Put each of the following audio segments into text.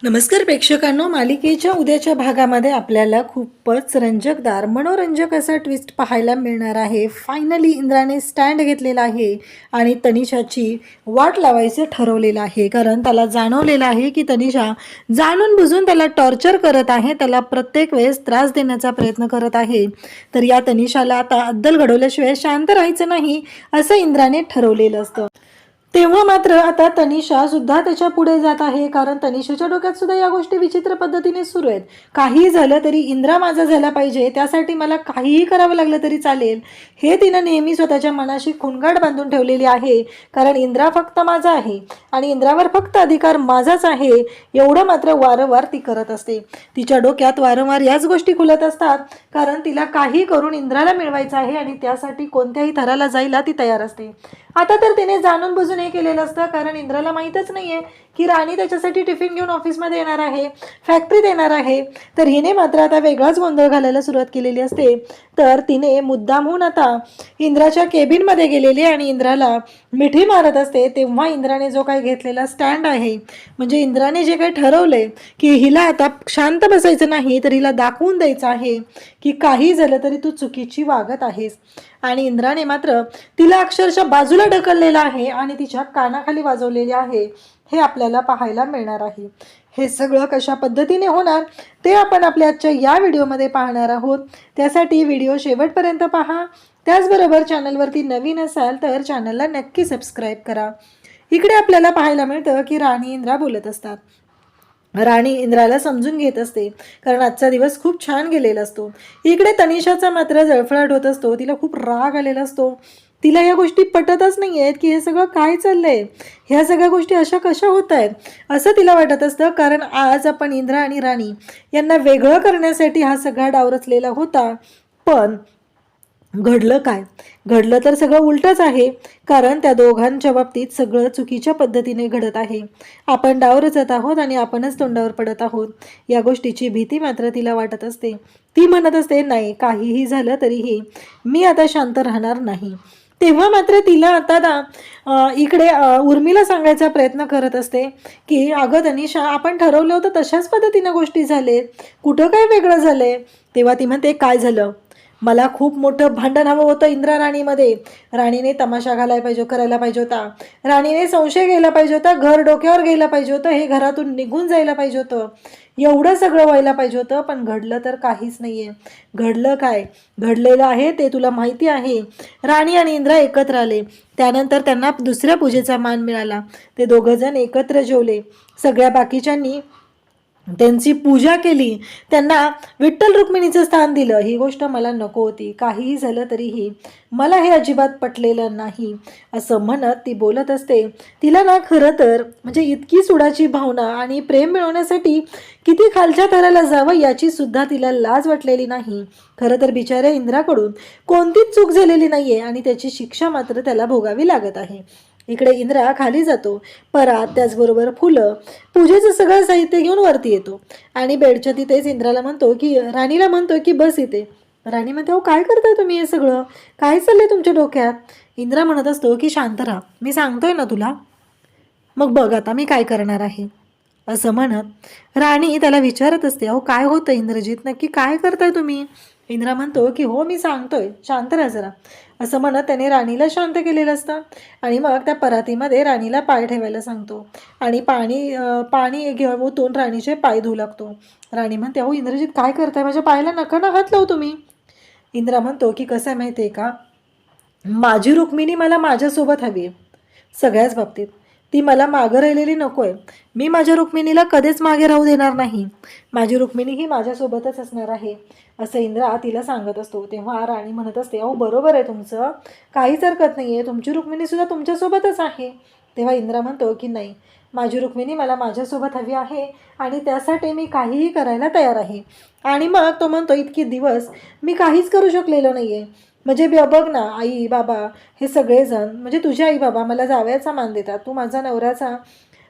नमस्कार प्रेक्षकांनो, मालिकेच्या उद्याच्या भागामध्ये आपल्याला खूपच रंजकदार मनोरंजक असा ट्विस्ट पाहायला मिळणार आहे. फायनली इंद्राने स्टँड घेतलेला आहे आणि तनिषाची वाट लावायचं ठरवलेलं आहे. कारण त्याला जाणवलेलं आहे की तनिषा जाणून बुजून त्याला टॉर्चर करत आहे, त्याला प्रत्येक वेळेस त्रास देण्याचा प्रयत्न करत आहे. तर या तनिषाला आता अद्दल घडवल्याशिवाय शांत राहायचं नाही असं इंद्राने ठरवलेलं असतं. तेव्हा मात्र आता तनिषा सुद्धा त्याच्या पुढे जात आहे. कारण तनिषाच्या डोक्यात सुद्धा या गोष्टी विचित्र पद्धतीने सुरू आहेत. काहीही झालं तरी इंद्रा माझा झाला पाहिजे, त्यासाठी मला काहीही करावं लागलं तरी चालेल, हे तिनं नेहमी स्वतःच्या मनाशी खुणगाठ बांधून ठेवलेली आहे. कारण इंद्रा फक्त माझा आहे आणि इंद्रावर फक्त अधिकार माझाच आहे, एवढं मात्र वारंवार ती करत असते. तिच्या डोक्यात वारंवार याच गोष्टी खुलत असतात. कारण तिला काही करून इंद्राला मिळवायचं आहे आणि त्यासाठी कोणत्याही थराला जायला ती तयार असते. आता तर तिने जाणून बुजून हे केलेलं असतं. कारण इंद्राला माहीतच नाहीये की राणी त्याच्यासाठी टिफिन घेऊन ऑफिसमध्ये येणार आहे, फॅक्टरीत येणार आहे. तर हिने मात्र आता वेगळाच गोंधळ घालायला सुरुवात केलेली असते. तर तिने मुद्दामहून आता इंद्राच्या केबिनमध्ये गेलेली आणि इंद्राला मिठी मारत असते. तेव्हा इंद्राने जो काही घेतलेला स्टँड आहे, म्हणजे इंद्राने जे काही ठरवलंय की हिला आता शांत बसायचं नाही, तर हिला दाखवून द्यायचं आहे की काही झालं तरी तू चुकीची वागत आहेस. आणि इंद्राने मात्र तिला अक्षरशः बाजूला ढकललेला आहे आणि तिच्या कानाखाली वाजवलेले आहे, हे आपल्याला पाहायला मिळणार आहे. हे सगळं कशा पद्धतीने होणार ते आपण आपल्या आजच्या या व्हिडिओमध्ये पाहणार आहोत. त्यासाठी व्हिडिओ शेवटपर्यंत पहा. त्याचबरोबर चॅनलवरती नवीन असाल तर चॅनलला नक्की सबस्क्राईब करा. इकडे आपल्याला पाहायला मिळतं की राणी इंद्रा बोलत असतात. राणी इंद्राला समजून घेत असते, कारण आजचा दिवस खूप छान गेलेला असतो. इकडे तनिषाचा मात्र जळफळाट होत असतो. तिला खूप राग आलेला असतो. तिला या गोष्टी पटतच नाही आहेत की हे सगळं काय चाललंय, ह्या सगळ्या गोष्टी अशा कशा होत आहेत असं तिला वाटत असतं. कारण आज आपण इंद्रा आणि राणी यांना वेगळं करण्यासाठी हा सगळा डाव रचलेला होता. पण घडलं काय? घडलं तर सगळं उलटच आहे. कारण त्या दोघांच्या बाबतीत सगळं चुकीच्या पद्धतीने घडत आहे. आपण डाव रचत आहोत आणि आपणच तोंडावर पडत आहोत, या गोष्टीची भीती मात्र तिला वाटत असते. ती म्हणत असते, नाही, काहीही झालं तरीही मी आता शांत राहणार नाही. तेव्हा मात्र तिला आता इकडे उर्मिला सांगायचा प्रयत्न करत असते की अगं तनिषा, आपण ठरवलं होतं तशाच पद्धतीनं गोष्टी झालेत, कुठं काय वेगळं झालंय. तेव्हा ती म्हणते, काय झालं? मला खूप मोठं भांडण हवं होतं इंद्रा राणीमध्ये. राणीने तमाशा करायला पाहिजे होता. राणीने संशय घ्यायला पाहिजे होता, घर डोक्यावर घ्यायला पाहिजे होतं, हे घरातून निघून जायला पाहिजे होतं, एवढं सगळं व्हायला पाहिजे होतं. पण घडलं तर काहीच नाहीये. घडलं काय? घडलेलं आहे ते तुला माहिती आहे. राणी आणि इंद्रा एकत्र आले, त्यानंतर त्यांना दुसऱ्या पूजेचा मान मिळाला. ते दोघं जण एकत्र जेवले. सगळ्या बाकीच्यांनी त्यांची पूजा केली, त्यांना विठ्ठल रुक्मिणीचं स्थान दिलं. ही गोष्ट मला नको होती. काहीही झालं तरीही मला हे अजिबात पटलेलं नाही, असं म्हणत ती बोलत असते. तिला ना खरं तर म्हणजे इतकी सुडाची भावना आणि प्रेम मिळवण्यासाठी किती खालच्या थराला जावं याची सुद्धा तिला लाज वाटलेली नाही. खरं तर बिचाऱ्या इंद्राकडून कोणतीच चूक झालेली नाहीये आणि त्याची शिक्षा मात्र त्याला भोगावी लागत आहे. इकडे इंद्रा खाली जातो. परात, त्याचबरोबर फुलं, पूजेचं सगळं साहित्य घेऊन वरती येतो आणि बेडच्या तिथेच इंद्राला म्हणतो की राणीला म्हणतो की बस इथे. राणी म्हणते, अहो काय करताय तुम्ही, हे सगळं काय चाललंय तुमच्या डोक्यात? इंद्रा म्हणत असतो की शांत राहा, मी सांगतोय ना तुला, मग बघ आता मी काय करणार आहे. असं म्हणत राणी त्याला विचारत असते, अहो काय होतं इंद्रजित, नक्की काय करताय तुम्ही? इंद्रा म्हणतो की हो मी सांगतोय, शांत राहा जरा. असं म्हणत त्याने राणीला शांत केलेलं असतं आणि मग त्या परातीमध्ये राणीला पाय ठेवायला सांगतो आणि पाणी घेऊन ओतून राणीचे पाय धुवू लागतो. राणी म्हणते, अहो इंद्रजित काय करताय, माझ्या पायाला नका ना हात लावू तुम्ही. इंद्रा म्हणतो की कसं आहे माहिती आहे का, माझी रुक्मिणी मला माझ्यासोबत हवी आहे सगळ्याच बाबतीत. ती मला मागं राहिलेली नको आहे. मी माझ्या रुक्मिणीला कधीच मागे राहू देणार नाही. माझी रुक्मिणी ही माझ्यासोबतच असणार आहे, असं इंद्रा तिला सांगत असतो. तेव्हा राणी म्हणत असते, अहो बरोबर आहे तुमचं, काहीच हरकत नाही आहे, तुमची रुक्मिणीसुद्धा तुमच्यासोबतच आहे. तेव्हा इंद्रा म्हणतो की नाही, माझी रुक्मिणी मला माझ्यासोबत हवी आहे आणि त्यासाठी मी काहीही करायला तयार आहे. आणि मग तो म्हणतो, इतके दिवस मी काहीच करू शकलेलो नाही आहे. म्हणजे बघ ना, आई बाबा हे सगळेजण, म्हणजे तुझे आई बाबा मला जावयाचा मान देतात, तू माझा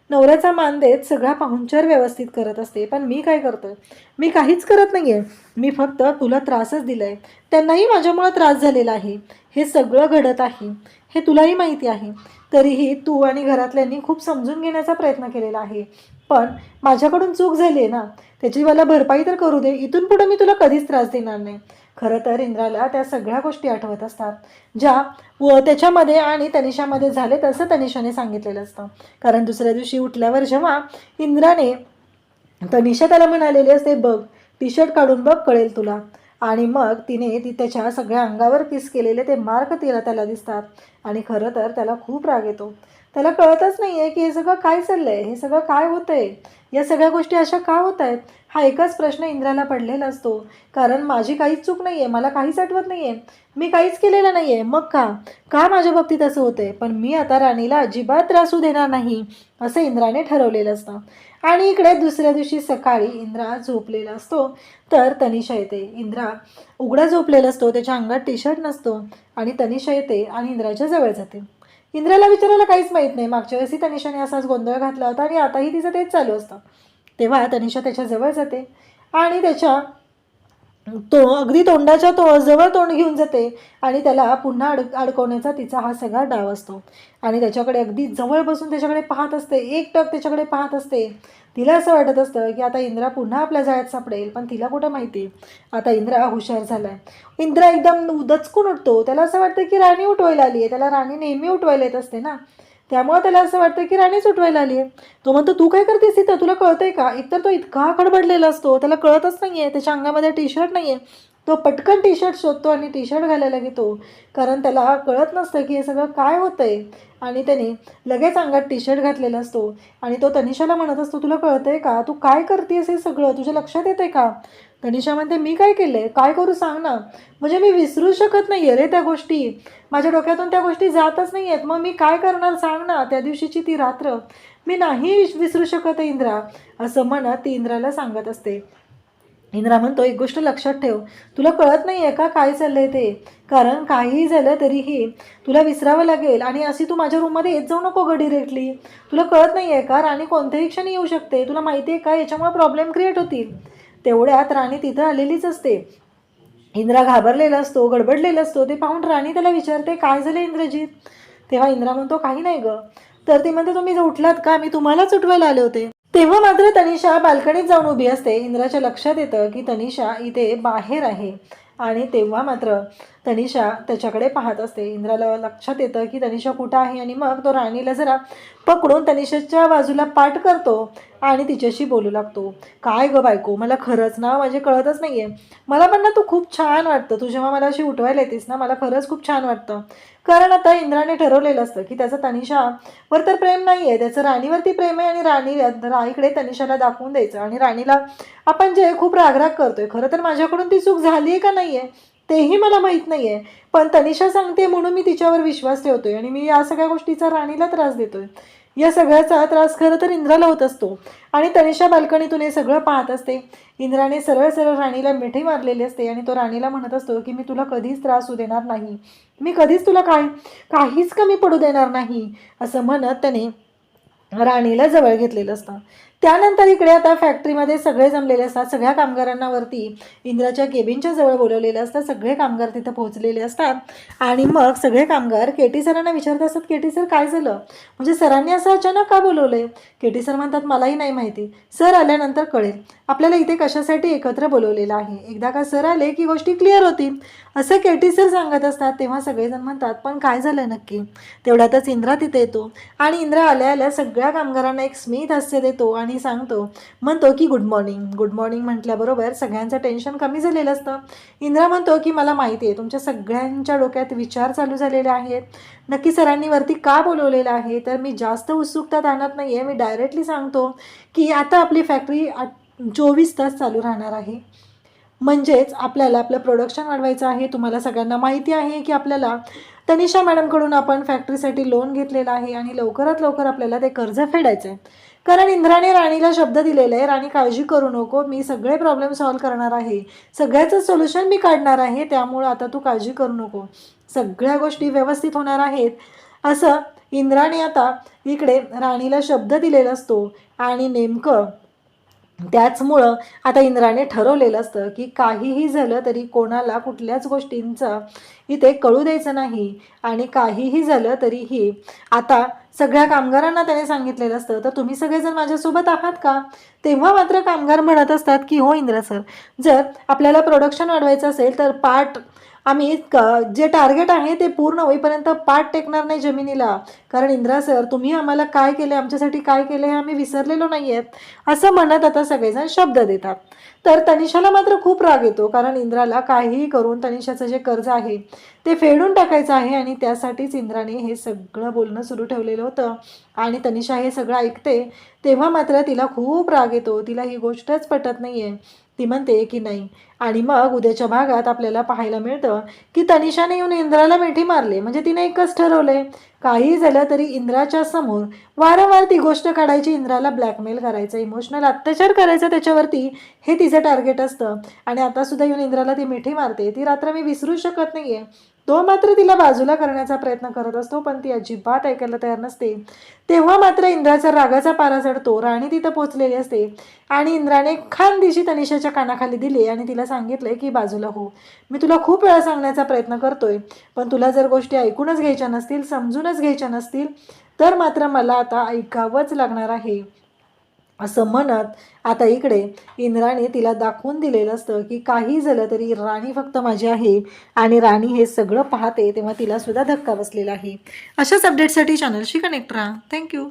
नवऱ्याचा मान देत सगळा पाहुणचार व्यवस्थित करत असते. पण मी काय करतोय? मी काहीच करत नाही आहे. मी फक्त तुला त्रासच दिला आहे. त्यांनाही माझ्यामुळं त्रास झालेला आहे. हे सगळं घडत आहे, हे तुलाही माहिती आहे. तरीही तू आणि घरातल्यांनी खूप समजून घेण्याचा प्रयत्न केलेला आहे, पण माझ्याकडून चूक झाली आहे ना, त्याची मला भरपाई तर करू दे. इथून पुढे मी तुला कधीच त्रास देणार नाही. खरं तर इंद्राला त्या सगळ्या गोष्टी आठवत असतात, ज्या त्याच्यामध्ये आणि तनिषामध्ये झाले तसं तनिषाने सांगितलेलं असतं. कारण दुसऱ्या दिवशी उठल्यावर जेव्हा इंद्राने तनिषा त्याला म्हणालेली असते, बघ टी शर्ट काढून बघ, कळेल तुला. आणि मग ती त्याच्या सगळ्या अंगावर किस केलेले ते मार्क त्याला दिसतात. आणि खरं तर त्याला खूप राग येतो. त्याला कळतच नाही आहे की हे सगळं काय चाललं आहे, हे सगळं काय होतं आहे, या सगळ्या गोष्टी अशा का होत आहेत. हा एकच प्रश्न इंद्राला पडलेला असतो. कारण माझी काहीच चूक नाही आहे, मला काहीच आठवत नाही आहे, मी काहीच केलेलं नाही आहे, मग का माझ्या बाबतीत असं होतं आहे. पण मी आता राणीला अजिबात त्रासू देणार नाही असं इंद्राने ठरवलेलं असतं. आणि इकडे दुसऱ्या दिवशी सकाळी इंद्रा झोपलेला असतो, तर तनिषा येते. इंद्रा उघडा झोपलेला असतो, त्याच्या अंगात टी शर्ट नसतो. आणि तनिषा येते आणि इंद्राच्या जवळ जाते. इंद्राला विचारायला काहीच माहीत नाही. मागच्या वेळेसही तनिषाने असाच गोंधळ घातला होता आणि आताही तिचं तेच चालू असतं. तेव्हा तनिषा त्याच्या जवळ जाते आणि त्याच्या अगदी तोंडाच्या जवळ तोंड घेऊन जाते आणि त्याला पुन्हा अडकवण्याचा तिचा हा सगळा डाव असतो. आणि त्याच्याकडे अगदी जवळ बसून त्याच्याकडे पाहत असते, एकटक त्याच्याकडे पाहत असते. तिला असं वाटत असतं की आता इंद्रा पुन्हा आपल्या जाळ्यात सापडेल, पण तिला कुठं माहिती आता इंद्रा हुशार झालाय. इंद्रा एकदम दचकून उठतो. त्याला असं वाटतं की राणी उठवायला आली आहे. त्याला राणी नेहमी उठवायला येत असते ना, त्यामुळे त्याला असं वाटतं की राणीच उठवायला आली आहे. तो म्हणतो, तू काय करतेस इथं, तुला कळतंय का. एकतर तो इतका खडबडलेला असतो, त्याला कळतच नाही आहे, त्याच्या अंगामध्ये टी शर्ट नाही आहे. तो पटकन टी शर्ट शोधतो आणि टी शर्ट घालायला घेतो, कारण त्याला कळत नसतं की हे सगळं काय होतं आहे. आणि त्याने लगेच अंगात टी शर्ट घातलेला असतो आणि तो तनिषाला म्हणत असतो, तुला कळतंय का, तू काय करतेस हे सगळं, तुझ्या लक्षात येते का. तनिषा म्हणते, मी काय केलं आहे, काय करू सांग ना. म्हणजे मी विसरू शकत नाही आहे रे त्या गोष्टी, माझ्या डोक्यातून त्या गोष्टी जातच नाही आहेत. मग मी काय करणार सांग ना, त्या दिवशीची ती रात्र मी नाही विसरू शकत आहे इंद्रा, असं म्हणत ती इंद्राला सांगत असते. इंद्रा म्हणतो, एक गोष्ट लक्षात ठेव, तुला कळत नाही आहे का काय चाललं आहे ते. कारण काहीही झालं तरीही तुला विसरावं लागेल आणि अशी तू माझ्या रूममध्ये येत जाऊ नको ग डिरेक्टली. तुला कळत नाही आहे का, राणी कोणत्याही क्षणी येऊ शकते, तुला माहिती आहे का, याच्यामुळे प्रॉब्लेम क्रिएट होतील. तेवढ्यात राणी तिथं आलेलीच असते. इंद्रा घाबरलेला असतो, गडबडलेला असतो. ते पाहून राणी त्याला विचारते, काय झालं इंद्रजीत. तेव्हा इंद्रा म्हणतो, काही नाही ग. तर ती म्हणते, तुम्ही उठलात का, मी तुम्हालाच उठवायला आले होते. तेव्हा मात्र तनिषा बाल्कनीत जाऊन उभी असते. इंद्राच्या लक्षात येतं की तनिषा इथे बाहेर आहे आणि तेव्हा मात्र तनिषा त्याच्याकडे पाहत असते. इंद्राला लक्षात येतं की तनिषा कुठं आहे आणि मग तो राणीला जरा पकडून तनिषाच्या बाजूला पाठ करतो आणि तिच्याशी बोलू लागतो. काय ग बायको, मला खरंच ना म्हणजे कळतच नाही आहे. मला पण ना तू खूप छान वाटतं, तू जेव्हा मला अशी उठवायला येतेस ना, मला खरंच खूप छान वाटतं. कारण आता इंद्राने ठरवलेलं असतं की त्याचं तनिषावर तर प्रेम नाही आहे, त्याचं राणीवरती प्रेम आहे. आणि राणीकडे तनिषाला दाखवून द्यायचं आणि राणीला आपण जे खूप रागराग करतोय, खरं तर माझ्याकडून ती चूक झाली आहे का नाही आहे तेही मला माहीत नाही आहे, पण तनिषा सांगते म्हणून मी तिच्यावर विश्वास ठेवतोय आणि मी या सगळ्या गोष्टीचा राणीला त्रास देतोय. या सगळ्याचा त्रास खरं तर इंद्राला होत असतो. आणि तनिषा बाल्कनीतून हे सगळं पाहत असते. इंद्राने सरळ सरळ राणीला मिठी मारलेली असते आणि तो राणीला म्हणत असतो की मी तुला कधीच त्रास होऊ देणार नाही, मी कधीच तुला काहीच कमी पडू देणार नाही, असं म्हणत त्याने राणीला जवळ घेतलेलं असतं. त्यानंतर इकडे आता फॅक्टरीमध्ये सगळे जमलेले असतात. सगळ्या कामगारांना वरती इंद्राच्या केबिनच्या जवळ बोलवलेलं असतं. सगळे कामगार तिथं पोहोचलेले असतात आणि मग सगळे कामगार केटी सरांना विचारत असतात, केटी सर काय झालं, म्हणजे सरांनी असं अचानक का बोलवलं आहे. केटी सर म्हणतात, मलाही नाही माहिती, सर आल्यानंतर कळेल, आपल्याला इथे कशासाठी एकत्र बोलवलेलं आहे, एकदा का सर आले की गोष्टी क्लिअर होतील, असं केटी सर सांगत असतात. तेव्हा सगळेजण म्हणतात, पण काय झालं नक्की. तेवढ्यातच इंद्रा तिथे येतो आणि इंद्रा आल्या आल्या सगळ्या कामगारांना एक स्मित हास्य देतो आणि म्हणतो की गुड मॉर्निंग. गुड मॉर्निंग म्हटल्याबरोबर सगळ्यांचं टेन्शन कमी झालेलं असतं. इंद्रा म्हणतो की मला माहिती आहे तुमच्या सगळ्यांच्या डोक्यात विचार चालू झालेले आहेत, नक्की सरांनी वरती का बोलवलेलं आहे. तर मी जास्त उत्सुकता आणत नाही आहे, मी डायरेक्टली सांगतो की आता आपली फॅक्टरी 24 तास चालू राहणार आहे, म्हणजेच आपल्याला आपलं प्रोडक्शन वाढवायचं आहे. तुम्हाला सगळ्यांना माहिती आहे की आपल्याला तनिषा मॅडमकडून आपण फॅक्टरीसाठी लोन घेतलेलं आहे आणि लवकरात लवकर आपल्याला ते कर्ज फेडायचं आहे. कारण इंद्राने राणीला शब्द दिलेला आहे, राणी काळजी करू नको, मी सगळे प्रॉब्लेम सॉल्व करणार आहे, सगळ्याचं सोल्युशन मी काढणार आहे, त्यामुळं आता तू काळजी करू नको, सगळ्या गोष्टी व्यवस्थित होणार आहेत, असं इंद्राने आता इकडे राणीला शब्द दिलेला असतो. आणि नेमकं त्याचमुळं आता इंद्राने ठरवलेलं असतं की काहीही झालं तरी कोणाला कुठल्याच गोष्टींचं इथे कळू द्यायचं नाही आणि काहीही झालं तरीही आता सगळ्या कामगारांना त्याने सांगितलेलं असतं तर तुम्ही सगळेजण माझ्यासोबत आहात का. तेव्हा मात्र कामगार म्हणत असतात की हो इंद्रा सर, जर आपल्याला प्रोडक्शन वाढवायचं असेल तर आम्ही जे टार्गेट आहे ते पूर्ण होईपर्यंत पाठ टेकणार नाही जमिनीला, कारण इंद्रा सर तुम्ही आम्हाला काय केले, आमच्यासाठी काय केले हे आम्ही विसरलेलो नाही आहेत असं म्हणत आता सगळेजण शब्द देतात. तर तनिषाला मात्र खूप राग येतो, कारण इंद्राला काहीही करून तनिषाचं जे कर्ज आहे ते फेडून टाकायचं आहे आणि त्यासाठीच इंद्राने हे सगळं बोलणं सुरू ठेवलेलं होतं. आणि तनिषा हे सगळं ऐकते तेव्हा मात्र तिला खूप राग येतो, तिला ही गोष्टच पटत नाही आहे. ती म्हणते की नाही. आणि मग उद्याच्या भागात आपल्याला पाहायला मिळतं की तनिषाने येऊन इंद्राला मिठी मारले, म्हणजे तिने एकच ठरवलंय काही झालं तरी इंद्राच्या समोर वारंवार ती गोष्ट काढायची, इंद्राला ब्लॅकमेल करायचं, इमोशनल अत्याचार करायचा त्याच्यावरती, हे तिचं टार्गेट असतं. आणि आता सुद्धा येऊन इंद्राला ती मिठी मारते, ती रात्र मी विसरू शकत नाहीये. तो मात्र तिला बाजूला करण्याचा प्रयत्न करत असतो पण ती अजिबात ऐकायला तयार नसते. तेव्हा मात्र इंद्राचा रागाचा पारा चढतो, राणी तिथं पोचलेली असते आणि इंद्राने खानदिशी तनिषाच्या कानाखाली दिली आणि तिला सांगितलंय की बाजूला हो, मी तुला खूप वेळा सांगण्याचा प्रयत्न करतोय पण तुला जर गोष्टी ऐकूनच घ्यायच्या नसतील, समजूनच घ्यायच्या नसतील तर मात्र मला आता ऐकावंच लागणार आहे असं म्हणत आता इकडे इंद्राने तिला दाखवून दिलेलं असतं की काही झालं तरी राणी फक्त माझी आहे आणि राणी हे सगळं पाहते तेव्हा तिला सुद्धा धक्का बसलेला आहे. अशाच अपडेटसाठी चॅनलशी कनेक्ट राहा. थँक्यू.